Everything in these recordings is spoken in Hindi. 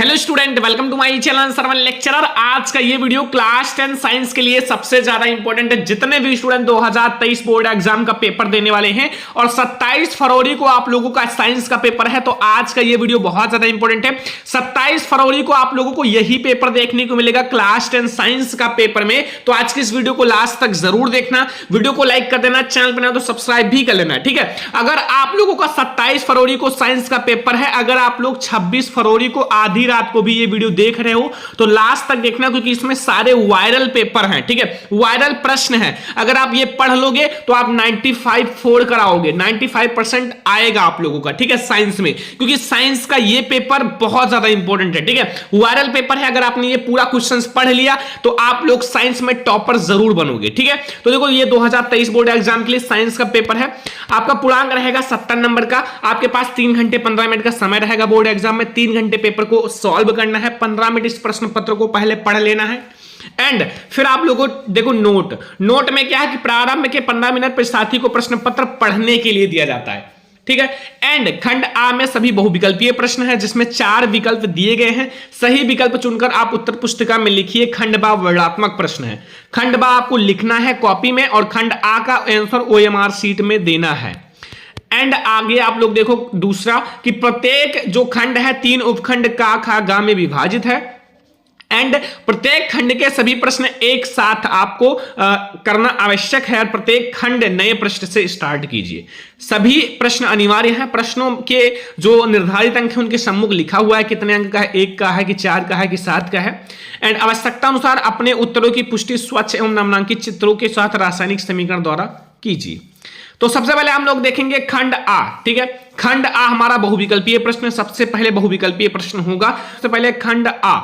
Hello student, welcome to my channel Sarvan lecturer. आज का ये वीडियो क्लास 10 साइंस के लिए सबसे ज्यादा इंपॉर्टेंट है। जितने भी स्टूडेंट 2023 बोर्ड एग्जाम का पेपर देने वाले हैं और 27 फरवरी को आप लोगों का साइंस का पेपर है, तो आज का ये वीडियो बहुत ज्यादा इंपॉर्टेंट है। 27 फरवरी को आप लोगों को यही पेपर देखने को मिलेगा क्लास 10 साइंस का पेपर में। तो आज की इस वीडियो को लास्ट तक जरूर देखना, वीडियो को लाइक कर देना, चैनल पर ना तो सब्सक्राइब भी कर लेना, ठीक है। अगर आप लोगों का 27 फरवरी को साइंस का पेपर है, अगर आप लोग 26 फरवरी को आधी रात को भी ये वीडियो देख रहे हो तो लास्ट तक देखना, क्योंकि इसमें सारे वायरल पेपर हैं, ठीक है, वायरल प्रश्न है। अगर आप ये पढ़ लोगे तो आप 95 फोड़ कराओगे, 95% आएगा आप लोगों का, ठीक है, साइंस में, क्योंकि साइंस का ये पेपर बहुत ज्यादा इंपॉर्टेंट है, ठीक है, वायरल पेपर है। अगर आपने ये पूरा क्वेश्चंस पढ़ लिया तो आप लोग साइंस में टॉपर जरूर बनोगे, ठीक है। तो देखो, ये 2023 बोर्ड एग्जाम के लिए साइंस का पेपर है। आपका पूर्णांक रहेगा 70 नंबर का। आपके पास 3 घंटे 15 मिनट का समय रहेगा बोर्ड एग्जाम में। 3 घंटे पेपर को सॉल्व करना है, 15 मिनट इस प्रश्न पत्र को पहले पढ़ लेना है एंड फिर आप लोगों को देखो नोट में क्या है कि प्रारंभ के 15 मिनट पर साथी को प्रश्न पत्र पढ़ने के लिए दिया जाता है, ठीक है। एंड खंड आ में सभी बहुविकल्पीय प्रश्न है, जिसमें 4 विकल्प दिए गए हैं। सही विकल्प चुनकर आप उत्तर पुस्तिका में लिखिए। खंड बा वर्णात्मक प्रश्न है। खंड बा आपको लिखना है कॉपी में और खंड आ का आंसर OMR शीट में देना है। एंड आगे आप लोग देखो दूसरा कि प्रत्येक जो खंड है 3 उपखंड का खा गा में विभाजित है एंड प्रत्येक खंड के सभी प्रश्न एक साथ आपको करना आवश्यक है और प्रत्येक खंड नए प्रश्न से स्टार्ट कीजिए। सभी प्रश्न अनिवार्य हैं। प्रश्नों के जो निर्धारित अंक हैं उनके सम्मुख लिखा हुआ है कितने अंक का है, 1 का है कि 4 का है कि 7 का है। एंड आवश्यकता अनुसार अपने उत्तरों की पुष्टि स्वच्छ एवं नामांकित चित्रों के साथ रासायनिक समीकरण द्वारा कीजिए। तो सबसे पहले हम लोग देखेंगे खंड आ, ठीक है। खंड आ हमारा बहुविकल्पीय प्रश्न, सबसे पहले बहुविकल्पीय प्रश्न होगा। सबसे पहले खंड आ।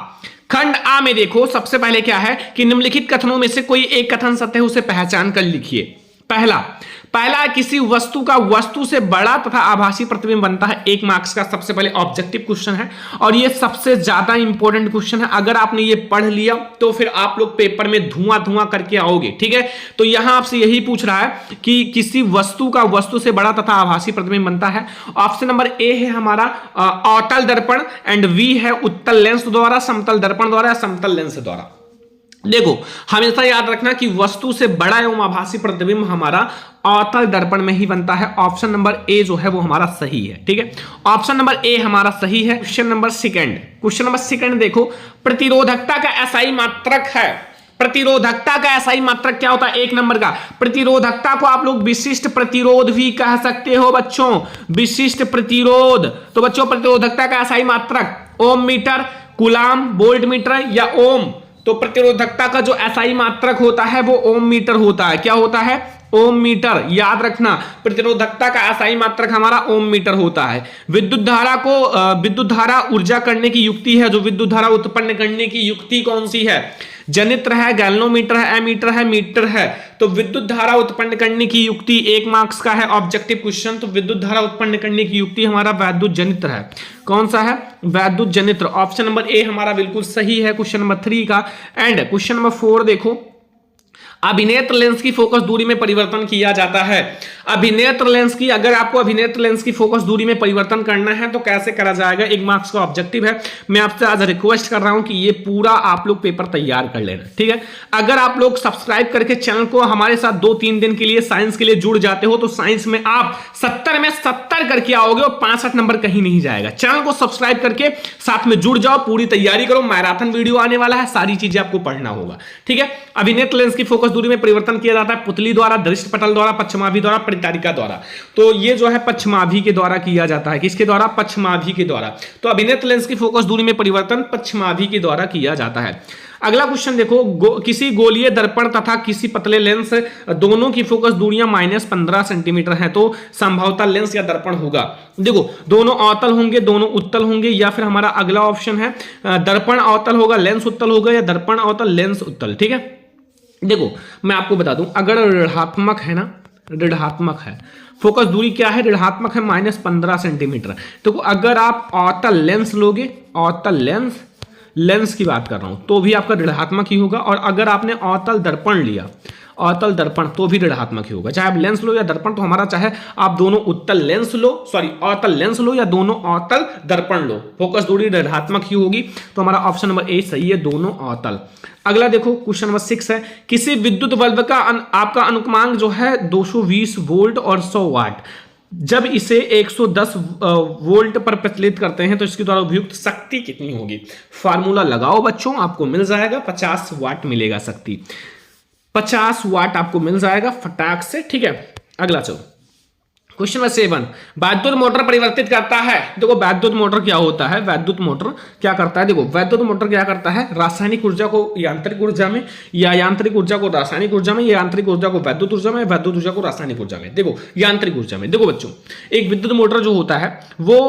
खंड आ में देखो सबसे पहले क्या है कि निम्नलिखित कथनों में से कोई एक कथन सत्य है, उसे पहचान कर लिखिए। पहला किसी वस्तु का वस्तु से बड़ा तथा आभासी प्रतिबिंब बनता है। 1 मार्क्स का सबसे पहले ऑब्जेक्टिव क्वेश्चन है और ये सबसे ज्यादा इंपॉर्टेंट क्वेश्चन है। अगर आपने ये पढ़ लिया तो फिर आप लोग पेपर में धुआं करके आओगे, ठीक है। तो यहां आपसे यही पूछ रहा है कि किसी वस्तु का वस्तु से बड़ा तथा आभासी प्रतिबिंब बनता है। ऑप्शन नंबर ए है हमारा अवतल दर्पण एंड बी है उत्तल लेंस द्वारा, समतल दर्पण द्वारा, समतल लेंस द्वारा। देखो हमेशा याद रखना कि वस्तु से बड़ा एवं आभासी प्रतिबिंब हमारा अवतल दर्पण में ही बनता है। ऑप्शन नंबर ए जो है वो हमारा सही है, ठीक है। ऑप्शन नंबर ए हमारा सही है। क्वेश्चन नंबर सेकंड देखो, प्रतिरोधकता का एसआई मात्रक है। प्रतिरोधकता का एसआई मात्रक क्या होता है? 1 नंबर का प्रतिरोधकता को आप लोग विशिष्ट प्रतिरोध भी कह सकते हो बच्चों, विशिष्ट प्रतिरोध। तो बच्चों प्रतिरोधकता का एसआई मात्रक ओम मीटर, कूलाम, वोल्ट मीटर या ओम। तो प्रतिरोधकता का जो एसआई मात्रक होता है वो ओम मीटर होता है। क्या होता है? ओम मीटर। याद रखना प्रतिरोधकता का एसआई मात्रक हमारा ओम मीटर होता है। विद्युत धारा ऊर्जा करने की युक्ति है। जो विद्युत धारा उत्पन्न करने की युक्ति कौन सी है? जनित्र है, गैल्वेनोमीटर है, एमीटर है, मीटर है। तो विद्युत धारा उत्पन्न करने की युक्ति 1 मार्क्स का है ऑब्जेक्टिव क्वेश्चन। तो विद्युत धारा उत्पन्न करने की युक्ति हमारा वैद्युत जनित्र है। कौन सा है? वैद्युत जनित्र। ऑप्शन नंबर ए हमारा बिल्कुल सही है क्वेश्चन नंबर 3 का। एंड क्वेश्चन नंबर 4 देखो, अभिनेत्र लेंस की फोकस दूरी में परिवर्तन किया जाता है। अभिनेत्र लेंस की, अगर आपको अभिनेत्र लेंस की फोकस दूरी में परिवर्तन करना है तो कैसे करा जाएगा? 1 मार्क्स का ऑब्जेक्टिव है। मैं आपसे आज रिक्वेस्ट कर रहा हूं कि ये पूरा आप लोग पेपर तैयार कर लेना, ठीक है। अगर आप लोग सब्सक्राइब करके चैनल को हमारे साथ 2-3 दिन के लिए साइंस के लिए जुड़ जाते हो तो साइंस में आप 70 में 70 करके आओगे और 65 नंबर कहीं नहीं जाएगा। चैनल को सब्सक्राइब करके साथ में जुड़ जाओ, पूरी तैयारी करो। मैराथन वीडियो आने वाला है, सारी चीजें आपको पढ़ना होगा, ठीक है। अभिनेत्र लेंस की फोकस दूरी में परिवर्तन किया जाता है पुतली द्वारा, दृष्टि पटल द्वारा, पक्षमाभि द्वारा, परितारिका द्वारा। तो ये जो है पक्षमाभि के द्वारा किया जाता है। किसके द्वारा? पक्षमाभि के द्वारा। तो अभिनेत्र लेंस की फोकस दूरी में परिवर्तन पक्षमाभि के द्वारा किया जाता है। अगला क्वेश्चन देखो, किसी गोलीय दर्पण तथा किसी पतले लेंस दोनों की फोकस दूरियां -15 सेंटीमीटर है तो संभवतः लेंस या दर्पण होगा। देखो दोनों अवतल होंगे, दोनों उत्तल होंगे, या फिर हमारा अगला ऑप्शन है दर्पण अवतल होगा, लेंस उत्तल होगा, या दर्पण अवतल, लेंस उत्तल, ठीक है। देखो मैं आपको बता दूं, अगर ऋणात्मक है ना, ऋणात्मक है, फोकस दूरी क्या है? ऋणात्मक है -15 सेंटीमीटर। तो अगर आप अवतल लेंस लोगे, अवतल लेंस की बात कर रहा हूं, तो भी आपका ऋणात्मक ही होगा। और अगर आपने अवतल दर्पण लिया, अवतल दर्पण तो भी ऋणात्मक ही होगा। चाहे आप लेंस लो या दर्पण, तो हमारा चाहे आप दोनों उत्तल लेंस लो, सॉरी अवतल लेंस लो या दोनों अवतल दर्पण लो, फोकस दूरी ऋणात्मक ही होगी। तो हमारा ऑप्शन नंबर ए सही है, दोनों अवतल। अगला देखो क्वेश्चन नंबर 6 है, किसी विद्युत बल्ब का आपका अनुक्रमांक जो है 220 वोल्ट और 100 वाट, जब इसे 110 वोल्ट पर प्रचलित करते हैं तो इसके द्वारा उपयुक्त शक्ति कितनी होगी। फार्मूला लगाओ बच्चों, आपको मिल जाएगा 50 वाट मिलेगा शक्ति, 50 वाट आपको मिल जाएगा फटाक से, ठीक है। अगला चलो क्वेश्चन नंबर 7, वैद्युत मोटर परिवर्तित करता है। देखो वैद्युत मोटर क्या होता है, वैद्युत मोटर क्या करता है, देखो वैद्युत मोटर क्या करता है, रासायनिक ऊर्जा को यांत्रिक ऊर्जा में, या यांत्रिक ऊर्जा को रासायनिक ऊर्जा में, या यांत्रिक ऊर्जा को वैद्युत ऊर्जा में, वैद्युत ऊर्जा को रासायनिक ऊर्जा में। देखो यांत्रिक ऊर्जा में, देखो बच्चों एक विद्युत मोटर जो होता है वो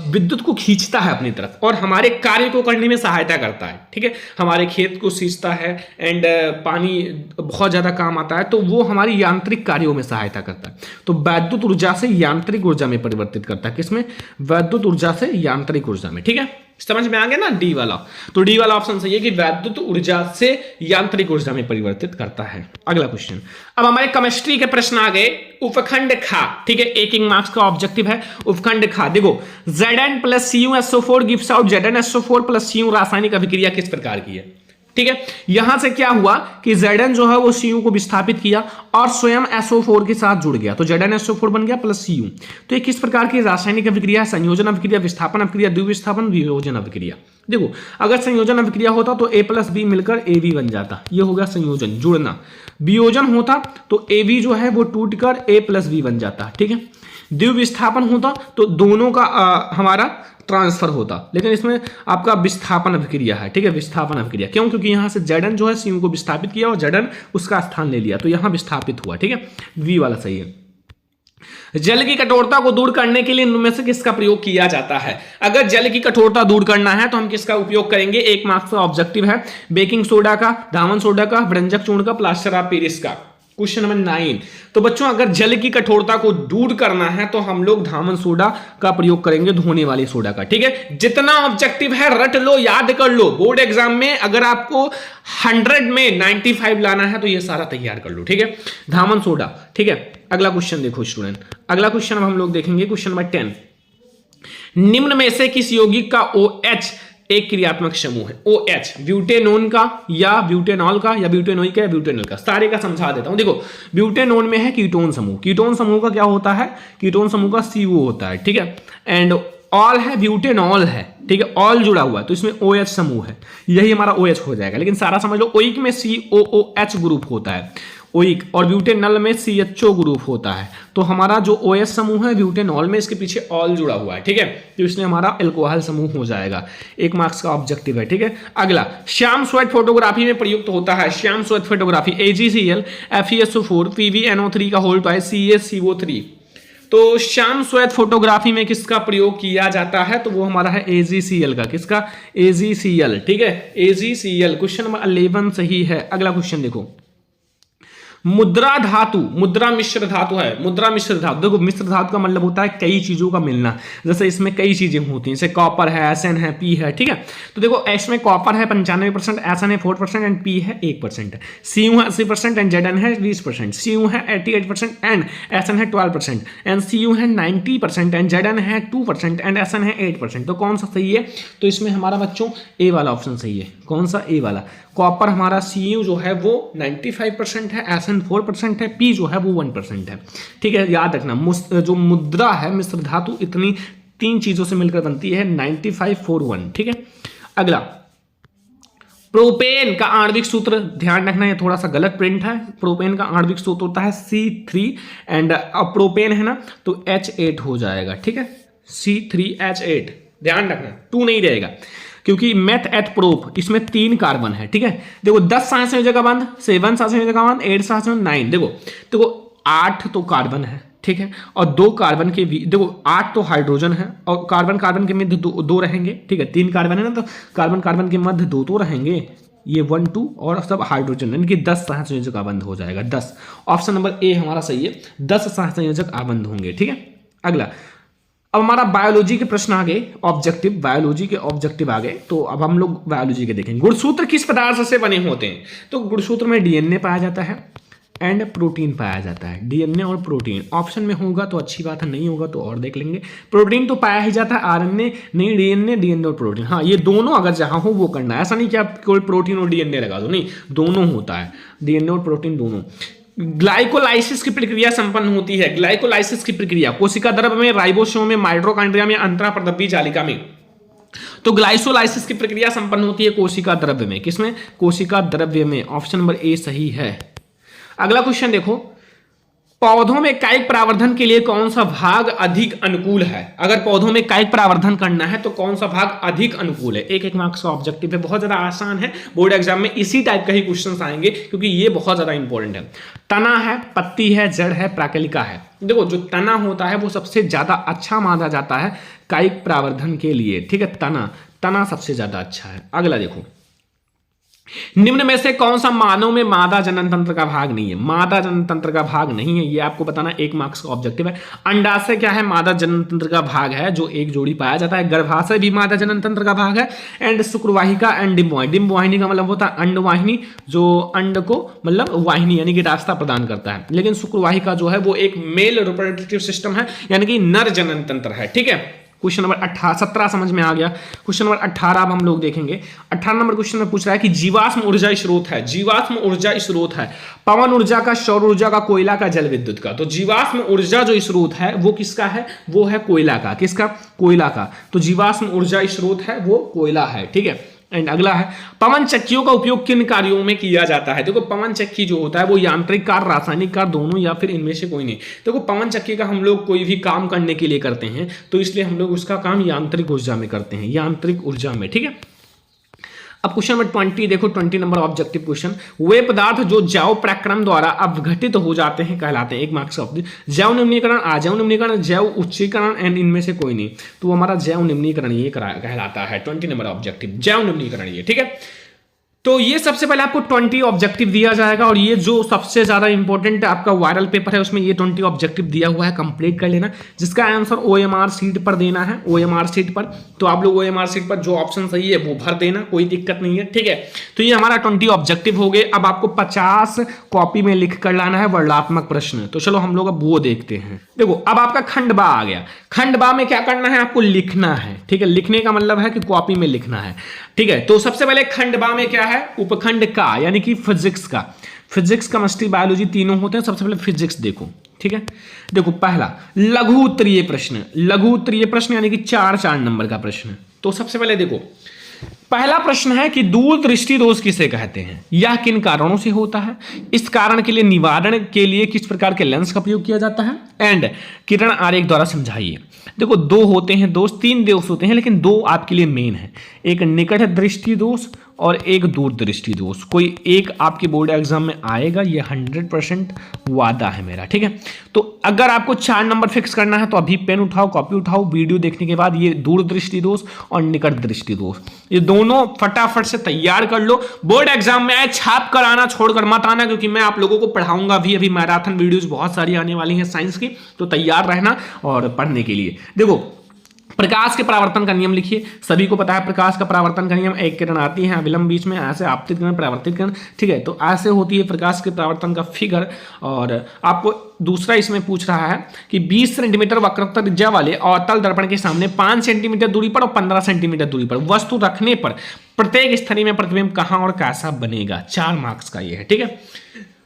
विद्युत को खींचता है अपनी तरफ और हमारे कार्य को करने में सहायता करता है, ठीक है। हमारे खेत को सींचता है एंड पानी बहुत ज्यादा काम आता है, तो वो हमारी यांत्रिक कार्यों में सहायता करता है। तो वैद्युत ऊर्जा से यांत्रिक ऊर्जा में परिवर्तित करता है, किसमें, वैद्युत ऊर्जा से यांत्रिक ऊर्जा में, ठीक है। समझ में आ गया ना डी वाला, तो डी वाला ऑप्शन सही है कि वैद्युत ऊर्जा से यांत्रिक ऊर्जा में परिवर्तित करता है। अगला क्वेश्चन, अब हमारे केमिस्ट्री के प्रश्न आ गए, उपखंड खा, ठीक है, 1 मार्क्स का ऑब्जेक्टिव है उपखंड खा। देखो Zn plus CuSO4 gives out ZnSO4 plus Cu, रासायनिक अभिक्रिया किस प्रकार की है, ठीक है। यहां से क्या हुआ कि Zn जो है वो Cu को विस्थापित किया और स्वयं SO4 के साथ जुड़ गया, तो ZnSO4 बन गया प्लस Cu। तो ये किस प्रकार की रासायनिक अभिक्रिया है, संयोजन अभिक्रिया, विस्थापन अभिक्रिया, द्विविस्थापन, वियोजन अभिक्रिया। देखो अगर संयोजन अभिक्रिया होता तो A प्लस B मिलकर AB बन जाता, ये हो गया संयोजन, जुड़ना। वियोजन होता तो AB जो है वो टूटकर A प्लस B बन जाता, ठीक है। द्विविस्थापन होता तो दोनों का हमारा ट्रांसफर होता, लेकिन इसमें आपका विस्थापन अभिक्रिया है, ठीक है, विस्थापन अभिक्रिया। क्यों, क्योंकि यहां से Zn जो है Cu को विस्थापित किया और Zn उसका स्थान ले लिया, तो यहां विस्थापित हुआ, ठीक है, V वाला सही है। जल की कठोरता को दूर करने के लिए इनमें से किसका प्रयोग किया जाता है। अगर जल की कठोरता दूर करना है तो हम किसका उपयोग करेंगे, 1 मार्क्स का ऑब्जेक्टिव है, बेकिंग सोडा का, धावन सोडा का, व्यंजक चूर्ण का, प्लास्टर ऑफ पेरिस का। क्वेश्चन नंबर 9, तो बच्चों अगर जल की कठोरता को दूर करना है तो हम लोग धावन सोडा का प्रयोग करेंगे, धोने वाले सोडा का, ठीक है। जितना ऑब्जेक्टिव है रट लो, याद कर लो, बोर्ड एग्जाम में अगर आपको 100 में 95 लाना है तो ये सारा तैयार कर लो, ठीक है, धावन सोडा, ठीक है। अगला क्वेश्चन देखो स्टूडेंट, अगला क्वेश्चन हम लोग देखेंगे क्वेश्चन नंबर 10, निम्न में से किस यौगिक का OH एक क्रियात्मक समूह है। OH ब्यूटेनोन का या ब्यूटेनॉल का या ब्यूटेनोइक का या ब्यूटेनॉल का, सारे का समझा देता हूं। देखो ब्यूटेनोन में है कीटोन समूह, कीटोन समूह का क्या होता है, कीटोन समूह का CO होता है, ठीक है। एंड ऑल है, ब्यूटेनॉल है, ठीक है, ऑल जुड़ा हुआ है तो इसमें OH समूह है, यही हमारा OH हो जाएगा। लेकिन सारा समझ लो, ओइक में COOH ग्रुप होता है ओइक, और ब्यूटेनॉल में CHO ग्रुप होता है, तो हमारा जो OH समूह है ब्यूटेनॉल में, इसके पीछे ऑल जुड़ा हुआ है, ठीक है, तो इसलिए हमारा एल्कोहल समूह हो जाएगा। 1 मार्क्स का ऑब्जेक्टिव है, ठीक है। अगला, श्याम स्वेट फोटोग्राफी में प्रयुक्त होता है, Shyam sweat photography AgCl FeSO4 PbNO3 का होल ट्वाइस CaCO3। तो श्याम स्वेत फोटोग्राफी में किसका प्रयोग किया जाता है, तो वो हमारा है AgCl का, किसका, AgCl, ठीक है, AgCl। क्वेश्चन नंबर 11 सही है। अगला क्वेश्चन देखो, मुद्रा धातु, मुद्रा मिश्र धातु है, मुद्रा मिश्र धातु। देखो मिश्र धातु का मतलब होता है कई चीजों का मिलना, जैसे इसमें कई चीजें होती हैं, जैसे कॉपर है, Sn है, P है, ठीक है। तो देखो इसमें कॉपर है 95%, Sn है 4% एंड P है 1%, Cu है 80% एंड Zn है 20%, Cu है 88% एंड Sn है 12% एंड Cu है 90% एंड Zn है 2% एंड Sn है 8%। तो कौन सा सही है, तो इसमें हमारा बच्चों ए वाला ऑप्शन सही है। कौन सा, ए वाला। कॉपर हमारा Cu जो है वो 95% है, Sn 4% है, P जो है वो 1% है, ठीक है। याद रखना जो मुद्रा है मिश्र धातु इतनी 3 चीजों से मिलकर बनती है, 9541, ठीक है। अगला, प्रोपेन का आणविक सूत्र ध्यान रखना, ये थोड़ा सा गलत प्रिंट है। प्रोपेन का आणविक सूत्र होता है C3 एंड अब प्रोपेन है ना तो H8 हो जाएगा, ठीक है, C3H8, ध्यान रखना 2 नहीं रहेगा, क्योंकि मेथ एट प्रोप इसमें 3 कार्बन है, ठीक है। देखो 10 सहसंयोजक का बंध, 7 सहसंयोजक का बंध, 8 सहसंयोजक 9, देखो 8 तो कार्बन है, ठीक है, और 2 कार्बन के देखो 8 तो हाइड्रोजन है और कार्बन कार्बन के मध्य 2 रहेंगे, ठीक है। 3 कार्बन है ना, तो कार्बन कार्बन के मध्य 2 तो रहेंगे, ये 1 2 और सब हाइड्रोजन, यानी कि 10 सहसंयोजक आबंध हो जाएगा, 10। ऑप्शन नंबर ए हमारा सही है, 10 सहसंयोजक आबंध होंगे, ठीक है। अगला, अब हमारा बायोलॉजी के प्रश्न आ गए, ऑब्जेक्टिव, बायोलॉजी के ऑब्जेक्टिव आ गए, तो अब हम लोग बायोलॉजी के देखेंगे। गुणसूत्र किस पदार्थ से बने होते हैं, तो गुणसूत्र में DNA पाया जाता है, एंड प्रोटीन पाया जाता है। डीएनए और प्रोटीन ऑप्शन में होगा तो अच्छी बात है, नहीं होगा तो और देख लेंगे। प्रोटीन तो पाया ही जाता है, आरएनए नहीं, डीएनए और प्रोटीन। हाँ, ये दोनों अगर जहां हो वो करना है, ऐसा नहीं कि आप कोई प्रोटीन और डीएनए लगा दो, नहीं, दोनों होता है, डीएनए और प्रोटीन दोनों। ग्लाइकोलाइसिस की प्रक्रिया संपन्न होती है। ग्लाइकोलाइसिस की प्रक्रिया कोशिका द्रव्य में, राइबोसोम में, माइटोकॉन्ड्रिया में, अंतराप्रदव्य जालिका में। तो ग्लाइकोलाइसिस की प्रक्रिया संपन्न होती है कोशिका द्रव्य में। किसमें? कोशिका द्रव्य में। ऑप्शन नंबर ए सही है। अगला क्वेश्चन देखो, पौधों में कायिक प्रवर्धन के लिए कौन सा भाग अधिक अनुकूल है? अगर पौधों में कायिक प्रवर्धन करना है तो कौन सा भाग अधिक अनुकूल है? एक मार्क्स का ऑब्जेक्टिव है, बहुत ज्यादा आसान है, बोर्ड एग्जाम में इसी टाइप का ही क्वेश्चन आएंगे क्योंकि ये बहुत ज्यादा इंपॉर्टेंट है। तना है, पत्ती है, जड़ है, प्राकलिका है। देखो, जो तना होता है वो सबसे ज्यादा अच्छा माना जाता है कायिक प्रवर्धन के लिए, ठीक है, तना सबसे ज्यादा अच्छा है। अगला देखो, निम्न में से कौन सा मानव में मादा जनन तंत्र का भाग नहीं है? मादा जनन तंत्र का भाग नहीं है, ये आपको बताना 1 मार्क्स का ऑब्जेक्टिव है। अंडाशय क्या है? मादा जनन तंत्र का भाग है, जो एक जोड़ी पाया जाता है। गर्भाशय भी मादा जनन तंत्र का भाग है। And शुक्रवाहिका and डिम्बवाहिनी। डिम्बवाहिनी का मतलब होता है अंडवाहिनी, जो अंड को मतलब वाहिनी यानी कि रास्ता प्रदान करता है, लेकिन शुक्रवाहिका जो है वो एक मेल रिप्रोडक्टिव सिस्टम है, यानी कि नर जनन तंत्र है, ठीक है। क्वेश्चन नंबर 17 समझ में आ गया। क्वेश्चन नंबर 18 अब हम लोग देखेंगे। 18 नंबर क्वेश्चन में पूछ रहा है कि जीवाश्म ऊर्जा स्रोत है। जीवाश्म ऊर्जा स्रोत है पवन ऊर्जा का, सौर ऊर्जा का, कोयला का, जल विद्युत का। तो जीवाश्म ऊर्जा जो स्रोत है वो किसका है? वो है कोयला का। किसका? कोयला का। तो जीवाश्म ऊर्जा स्रोत है वो कोयला है, ठीक है। एंड अगला है, पवन चक्कियों का उपयोग किन कार्यों में किया जाता है? देखो, पवन चक्की जो होता है वो यांत्रिक कार्य, रासायनिक कार्य, दोनों या फिर इनमें से कोई नहीं। देखो, पवन चक्की का हम लोग कोई भी काम करने के लिए करते हैं तो इसलिए हम लोग उसका काम यांत्रिक ऊर्जा में करते हैं, यांत्रिक ऊर्जा में, ठीक है। अब क्वेश्चन नंबर 20 देखो, 20 नंबर ऑब्जेक्टिव क्वेश्चन, वे पदार्थ जो जैव प्रक्रम द्वारा अवघटित हो जाते हैं कहलाते हैं। 1 मार्क्स ऑफ जैव निम्नीकरण, अजैव निम्नीकरण, जैव उच्चीकरण एंड इनमें से कोई नहीं। तो हमारा जैव निम्नीकरण ये कहलाता है। 20 नंबर ऑब्जेक्टिव जैव निम्नीकरण ये, ठीक है। तो ये सबसे पहले आपको 20 ऑब्जेक्टिव दिया जाएगा और ये जो सबसे ज्यादा इंपॉर्टेंट आपका वायरल पेपर है उसमें ये 20 ऑब्जेक्टिव दिया हुआ है, कंप्लीट कर लेना। जिसका आंसर OMR शीट पर देना है, OMR शीट पर। तो आप लोग OMR शीट पर जो ऑप्शन सही है वो भर देना, कोई दिक्कत नहीं है, ठीक है। तो ये हमारा 20 ऑब्जेक्टिव हो गए। अब आपको 50 कॉपी में लिख कर लाना है वर्णनात्मक प्रश्न। तो चलो हम लोग अब वो देखते हैं। देखो, अब आपका खंड बा आ गया। खंड बा में क्या करना है? आपको लिखना है, ठीक है। लिखने का मतलब है कि कॉपी में लिखना है, ठीक है। तो सबसे पहले खंड बा में क्या है? उपखंड का, यानी कि फिजिक्स का। फिजिक्स, केमिस्ट्री, बायोलॉजी तीनों होते हैं। सबसे पहले फिजिक्स देखो, ठीक है। देखो, पहला लघु उत्तरीय प्रश्न। लघु उत्तरीय प्रश्न यानी कि 4 नंबर का प्रश्न। तो सबसे पहले देखो, पहला प्रश्न है कि दूरदृष्टि दोष किसे कहते हैं? यह किन कारणों से होता है? इस कारण के लिए निवारण के लिए किस प्रकार के लेंस का प्रयोग किया जाता है? एंड किरण आरेख द्वारा समझाइए। देखो, 2 होते हैं दोष, 3 दोष होते हैं, लेकिन 2 आपके लिए मेन है। एक निकट दृष्टि दोष और एक दूरदृष्टि दोष। कोई एक आपके बोर्ड एग्जाम में आएगा, ये 100% वादा है मेरा, ठीक है। तो अगर आपको 4 नंबर फिक्स करना है तो अभी पेन उठाओ, कॉपी उठाओ, वीडियो देखने के बाद ये दूरदृष्टि दोष और निकट दृष्टि दोष ये दोनों फटाफट से तैयार कर लो। बोर्ड एग्जाम में आए छाप कर आना, छोड़कर मत आना, क्योंकि मैं आप लोगों को पढ़ाऊंगा भी। अभी मैराथन वीडियोज बहुत सारी आने वाली हैं साइंस की, तो तैयार रहना और पढ़ने के लिए। देखो, प्रकाश के परावर्तन का नियम लिखिए। सभी को पता है प्रकाश का परावर्तन का नियम, एक किरण आती है, अविलंब बीच में, ऐसे आपतित किरण, परावर्तित किरण, ठीक है। तो ऐसे होती है प्रकाश के परावर्तन का फिगर। और आपको दूसरा इसमें पूछ रहा है कि 20 सेंटीमीटर वक्रता त्रिज्या वाले अवतल दर्पण के सामने 5 सेंटीमीटर दूरी पर और 15 सेंटीमीटर दूरी पर वस्तु रखने पर प्रत्येक स्थली में प्रतिबिंब कहां और कैसा बनेगा? 4 मार्क्स का ये है, ठीक है।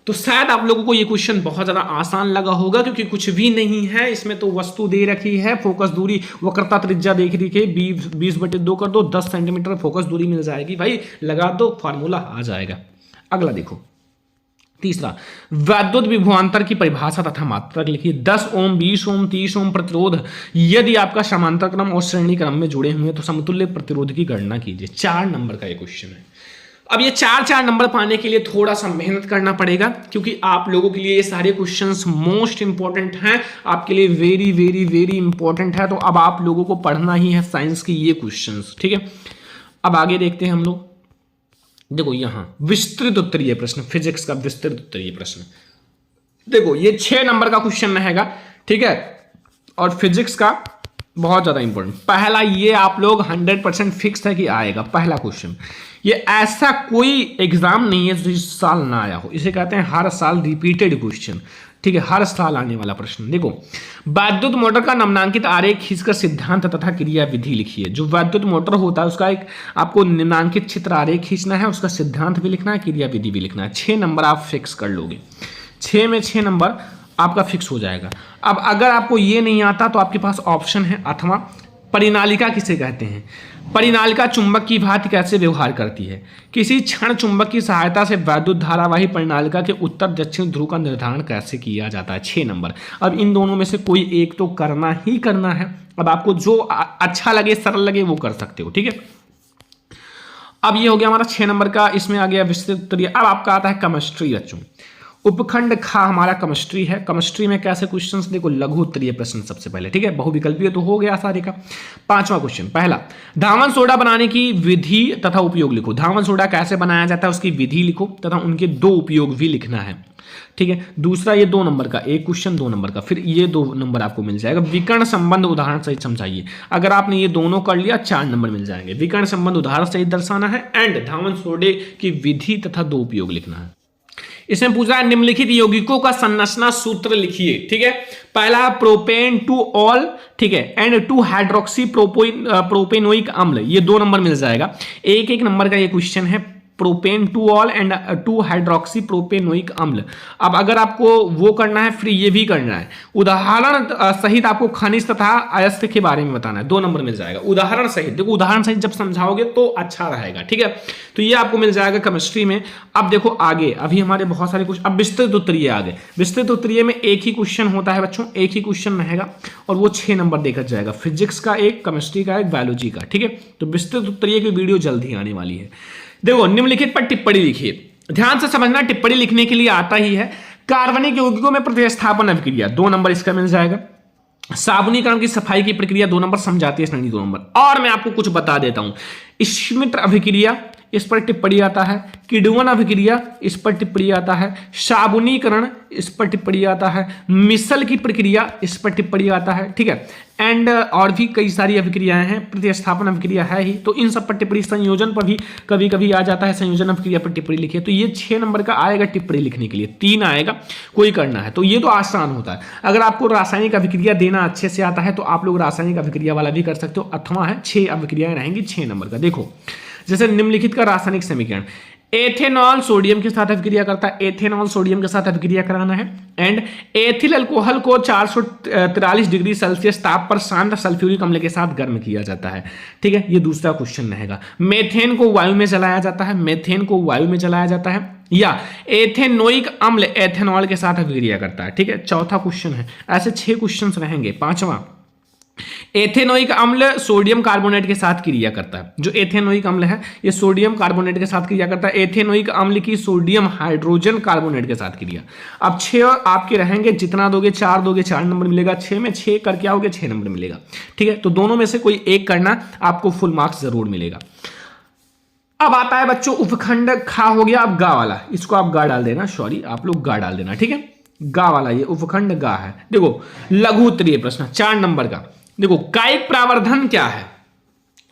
तो शायद आप लोगों को ये क्वेश्चन बहुत ज्यादा आसान लगा होगा, क्योंकि कुछ भी नहीं है इसमें। तो वस्तु दे रखी है, फोकस दूरी, वक्रता त्रिज्या देख रखी है, 20/2 कर दो, 10 सेंटीमीटर फोकस दूरी मिल जाएगी। भाई लगा दो, फार्मूला आ जाएगा। अगला देखो, तीसरा, वैद्युत विभवांतर की परिभाषा तथा मात्रक लिखिए। 10 ओम, 20 ओम, 30 ओम प्रतिरोध यदि आपका समांतर क्रम और श्रेणी क्रम में जुड़े हुए हैं तो समतुल्य प्रतिरोध की गणना कीजिए। 4 नंबर का ये क्वेश्चन है। अब ये 4 नंबर पाने के लिए थोड़ा सा मेहनत करना पड़ेगा, क्योंकि आप लोगों के लिए ये सारे क्वेश्चंस मोस्ट इंपॉर्टेंट हैं, आपके लिए वेरी वेरी वेरी इंपॉर्टेंट है। तो अब आप लोगों को पढ़ना ही है साइंस की ये क्वेश्चंस, ठीक है। अब आगे देखते हैं हम लोग। देखो, यहां विस्तृत उत्तरीय प्रश्न, फिजिक्स का विस्तृत उत्तरीय प्रश्न। देखो, ये 6 नंबर का क्वेश्चन रहेगा, ठीक है। और फिजिक्स का बहुत ज्यादा इंपॉर्टेंट। पहला ये आप लोग 100% फिक्स है कि आएगा पहला क्वेश्चन। ये ऐसा कोई एग्जाम नहीं है जो इस साल ना आया हो, इसे कहते हैं हर साल रिपीटेड क्वेश्चन, ठीक है, हर साल आने वाला प्रश्न। देखो, वैद्युत मोटर का निम्नांकित आरेख खींचकर सिद्धांत तथा क्रिया विधि लिखिए। जो वैद्युत मोटर होता है उसका एक आपको निम्नांकित चित्र आरेख खींचना है, उसका सिद्धांत भी लिखना है, क्रिया विधि भी लिखना है। 6 नंबर आप फिक्स कर लोगे, 6 में 6 नंबर आपका फिक्स हो जाएगा। अब अगर आपको ये नहीं आता तो आपके पास ऑप्शन है अथवा परिनालिका किसे कहते हैं। परिनालिका चुंबक की भांति कैसे व्यवहार करती है। किसी क्षण चुंबक की सहायता से वैद्युत धारावाही परिनालिका के उत्तर दक्षिण ध्रुव का निर्धारण कैसे किया जाता है। 6 नंबर। अब इन दोनों में से कोई एक तो करना ही करना है। अब आपको जो अच्छा लगे, सरल लगे, वो कर सकते हो, ठीक है। अब ये हो गया हमारा 6 नंबर का, इसमें आ गया विस्तृत उत्तरीय। अब आपका आता है केमिस्ट्री बच्चों। उपखंड खा हमारा केमिस्ट्री है। केमिस्ट्री में कैसे क्वेश्चंस, देखो लघु उत्तरीय प्रश्न सबसे पहले, ठीक है, बहुविकल्पीय तो हो गया सारे का। 5वां क्वेश्चन, पहला, धावन सोडा बनाने की विधि तथा उपयोग लिखो। धावन सोडा कैसे बनाया जाता है उसकी विधि लिखो तथा उनके 2 उपयोग भी लिखना है, ठीक है। दूसरा ये 2 नंबर का एक क्वेश्चन, 2 नंबर का, फिर ये 2 नंबर आपको मिल जाएगा। विकर्ण संबंध उदाहरण सहित समझाइए। अगर आपने ये दोनों कर लिया 4 नंबर मिल जाएंगे। विकर्ण संबंध उदाहरण सहित दर्शाना है एंड धावन सोडे की विधि तथा 2 उपयोग लिखना है। इसमें पूछा है निम्नलिखित यौगिकों का संरचना सूत्र लिखिए, ठीक है। पहला प्रोपेन टू ऑल, ठीक है, एंड 2 हाइड्रोक्सी प्रोपेनोइक अम्ल, ये 2 नंबर मिल जाएगा। एक नंबर का ये क्वेश्चन है, propane two all and 2 hydroxy propanoic अम्ल। अब अगर आपको वो करना है, फिर ये भी करना है। उदाहरण सहित आपको खनिज तथा अयस्क के बारे में बताना है, 2 नंबर मिल जाएगा। उदाहरण सहित, देखो उदाहरण सहित जब समझाओगे तो अच्छा रहेगा, ठीक है। तो ये आपको मिल जाएगा केमिस्ट्री में। अब देखो आगे, अभी हमारे बहुत सारे कुछ, अब विस्तृत उत्तरीय आगे। विस्तृत उत्तरीय में एक ही क्वेश्चन होता है बच्चों, एक ही क्वेश्चन रहेगा और वो 6 नंबर देखा जाएगा। फिजिक्स का एक, केमिस्ट्री का एक, बायोलॉजी का, ठीक है। तो विस्तृत उत्तरीय की वीडियो जल्द ही आने वाली है। देखो, निम्नलिखित पर टिप्पणी लिखिए। ध्यान से समझना, टिप्पणी लिखने के लिए आता ही है। कार्बनिक यौगिकों में प्रतिस्थापन अभिक्रिया, 2 नंबर इसका मिल जाएगा। साबुनीकरण की सफाई की प्रक्रिया, 2 नंबर। समझाती है श्रेणी, 2 नंबर। और मैं आपको कुछ बता देता हूं, श्मिट अभिक्रिया, इस पर टिप्पणी आता है। किडवन अभिक्रिया, इस पर टिप्पणी आता है। साबुनीकरण, इस पर टिप्पणी आता है। मिसल की प्रक्रिया, इस पर टिप्पणी आता है, ठीक है। एंड और भी कई सारी अभिक्रियाएं हैं, प्रतिस्थापन अभिक्रिया है ही, तो इन सब पर टिप्पणी। संयोजन पर भी कभी कभी आ जाता है, संयोजन अभिक्रिया पर टिप्पणी लिखिए। तो ये 6 नंबर का आएगा टिप्पणी लिखने के लिए। 3 आएगा, कोई करना है तो ये तो आसान होता है। अगर आपको रासायनिक अभिक्रिया देना अच्छे से आता है तो आप लोग रासायनिक अभिक्रिया वाला भी कर सकते हो, अथवा है 6 अभिक्रियाएं रहेंगी 6 नंबर का। देखो, जैसे निम्नलिखित का रासायनिक समीकरण, एथेनॉल सोडियम के साथ अभिक्रिया करता है, एथेनॉल सोडियम के साथ अभिक्रिया कराना है। एंड एथिल अल्कोहल को 443 डिग्री सेल्सियस ताप पर शांत सल्फ्यूरिक अम्ल के साथ गर्म किया जाता है, ठीक है। ये दूसरा क्वेश्चन रहेगा। मेथेन को वायु में जलाया जाता है, मेथेन को वायु में जलाया जाता है। या एथेनोइक अम्ल एथेनॉल के साथ अभिक्रिया करता है, ठीक है। चौथा क्वेश्चन है। ऐसे 6 क्वेश्चन रहेंगे। 5वां, एथेनोइक अम्ल सोडियम कार्बोनेट के साथ क्रिया करता है। जो एथेनोइक अम्ल है ये सोडियम कार्बोनेट के साथ क्रिया करता है। एथेनोइक अम्ल की सोडियम हाइड्रोजन कार्बोनेट के साथ क्रिया। अब 6 आपके रहेंगे, जितना दोगे 4 दोगे 4 नंबर मिलेगा। 6 में 6 करके आओगे 6 नंबर मिलेगा, ठीक है। तो दोनों में से कोई एक करना, आपको फुल मार्क्स जरूर मिलेगा। अब आता है बच्चों उपखंड खा हो गया। अब गा वाला, इसको आप गा डाल देना, सॉरी आप लोग गा डाल देना, ठीक है। गा वाला ये उपखंड गा है। देखो लघु उत्तरीय प्रश्न 4 नंबर का। देखो कायिक प्रावर्धन क्या है।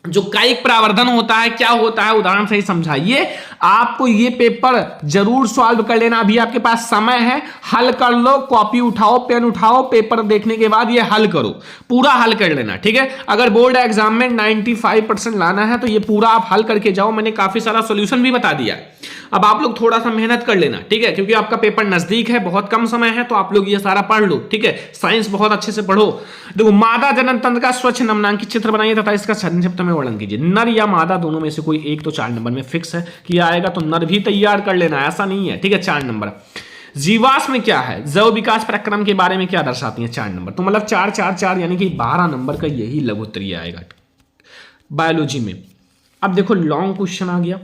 जो कायिक प्रावर्धन होता है क्या होता है, उदाहरण से ही समझाइए। आपको ये पेपर जरूर सॉल्व कर लेना, अभी आपके पास समय है, हल कर लो। कॉपी उठाओ, पेन उठाओ, पेपर देखने के बाद ये हल करो, पूरा हल कर लेना, ठीक है। अगर बोर्ड एग्जाम में 95% लाना है तो ये पूरा आप हल करके जाओ। मैंने काफी सारा सॉल्यूशन भी बता दिया। अब आप लोग थोड़ा सा मेहनत कर लेना, ठीक है, क्योंकि आपका पेपर नजदीक है, बहुत कम समय है, तो आप लोग ये सारा पढ़ लो, ठीक है। साइंस बहुत अच्छे से पढ़ो। देखो मादा जनन तंत्र का स्वच्छ निम्नांकित चित्र बनाइए तथा इसका संक्षिप्त में वर्णन कीजिए। नर या मादा दोनों में से कोई एक तो 4 नंबर में फिक्स है कि आएगा, तो नर भी तैयार कर लेना, ऐसा नहीं है, ठीक है। 4 नंबर। जीवाश्म क्या है, जैव विकास प्रक्रम के बारे में क्या दर्शाती है, 4 नंबर। तो मतलब 4 4 4 यानी कि 12 नंबर का यही लघु उत्तरीय आएगा बायोलॉजी में। अब देखो लॉन्ग क्वेश्चन आ गया।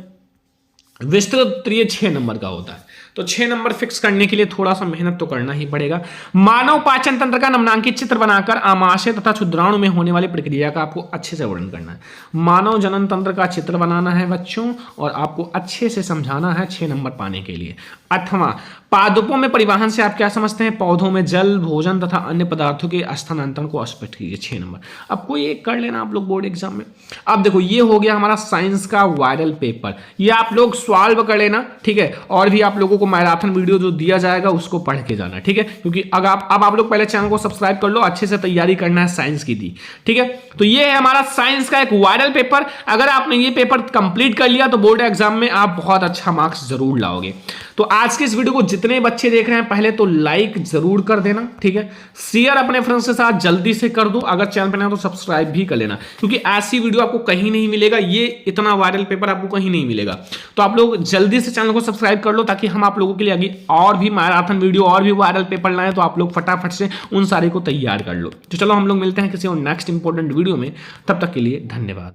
विस्तृत उत्तरीय 6 नंबर का होता है, तो 6 नंबर फिक्स करने के लिए थोड़ा सा मेहनत तो करना ही पड़ेगा। मानव पाचन तंत्र का निम्नांकित चित्र बनाकर आमाशय तथा क्षुद्राणु में होने वाली प्रक्रिया का आपको अच्छे से वर्णन करना है। मानव जनन तंत्र का चित्र बनाना है बच्चों, और आपको अच्छे से समझाना है 6 नंबर पाने के लिए। अथवा पादपों में परिवहन से आप क्या समझते हैं? पौधों में जल, भोजन तथा अन्य पदार्थों के स्थानांतरण को स्पष्ट कीजिए। 6 नंबर। अब कोई एक कर लेना आप लोग बोर्ड एग्जाम में। अब देखो ये हो गया हमारा साइंस का वायरल पेपर, ये आप लोग सॉल्व कर लेना, ठीक है। और भी आप लोगों को मैराथन वीडियो जो दिया जाएगा उसको पढ़ के जाना, ठीक है। क्योंकि अगर आप लोग पहले चैनल को सब्सक्राइब कर लो, अच्छे से तैयारी करना है साइंस की दी, ठीक है। तो ये है हमारा साइंस का एक वायरल पेपर। अगर आपने ये पेपर कंप्लीट कर लिया तो बोर्ड एग्जाम में आप बहुत अच्छा मार्क्स जरूर लाओगे। तो आज के इस वीडियो को जितने बच्चे देख रहे हैं पहले तो लाइक जरूर कर देना, ठीक है। शेयर अपने फ्रेंड्स के साथ जल्दी से कर दो। अगर चैनल पर नया तो सब्सक्राइब भी कर लेना, क्योंकि ऐसी वीडियो आपको कहीं नहीं मिलेगा, ये इतना वायरल पेपर आपको कहीं नहीं मिलेगा। तो आप लोग जल्दी से चैनल को सब्सक्राइब कर लो ताकि हम आप लोगों के लिए आगे और भी मैराथन वीडियो और भी वायरल पेपर लाएं, तो आप लोग फटाफट से उन सारे को तैयार कर लो। तो चलो हम लोग मिलते हैं किसी और नेक्स्ट इंपॉर्टेंट वीडियो में, तब तक के लिए धन्यवाद।